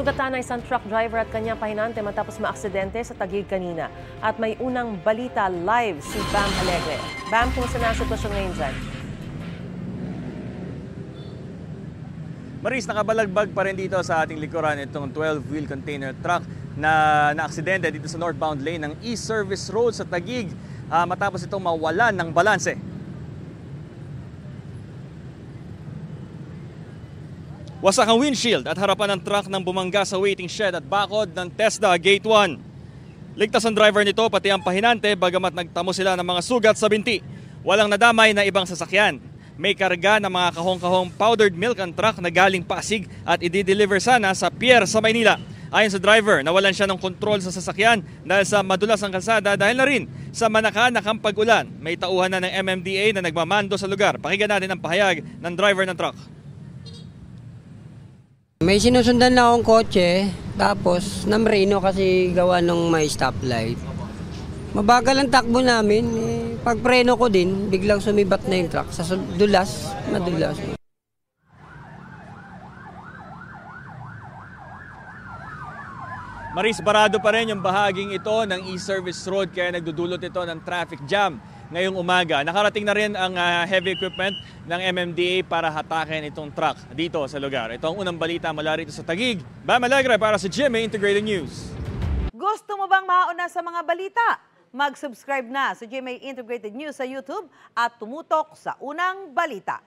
Nasugatan na isang truck driver at kanyang pahinante matapos maaksidente sa Taguig kanina. At may unang balita live si Bam Alegre. Bam, kumusta na ang sitwasyon ngayon dyan? Maris, nakabalagbag pa rin dito sa ating likuran itong 12-wheel container truck na naaksidente dito sa northbound lane ng East Service Road sa Taguig matapos itong mawalan ng balanse. Wasak ang windshield at harapan ng truck nang bumangga sa waiting shed at bakod ng TESDA Gate 1. Ligtas ang driver nito pati ang pahinante bagamat nagtamo sila ng mga sugat sa binti. Walang nadamay na ibang sasakyan. May karga ng mga kahong-kahong powdered milk ang truck na galing Pasig at i-deliver sana sa pier sa Maynila. Ayon sa driver, nawalan siya ng kontrol sa sasakyan dahil sa madulas ang kalsada dahil na rin sa manakanakang pag-ulan. May tauhan na ng MMDA na nagmamando sa lugar. Pakinggan natin ang pahayag ng driver ng truck. May sinusundan na akong kotse, tapos namrino kasi gawa ng may stoplight. Mabagal ang takbo namin, pagpreno ko din, biglang sumibat na yung truck. Sa dulas, madulas. Maris, barado pa rin yung bahaging ito ng East Service Road kaya nagdudulot ito ng traffic jam ngayong umaga. Nakarating na rin ang heavy equipment ng MMDA para hatakin itong truck dito sa lugar. Ito ang unang balita mula rito sa Taguig. Bam Alegre para sa GMA Integrated News. Gusto mo bang mauna sa mga balita? Mag-subscribe na sa GMA Integrated News sa YouTube at tumutok sa unang balita.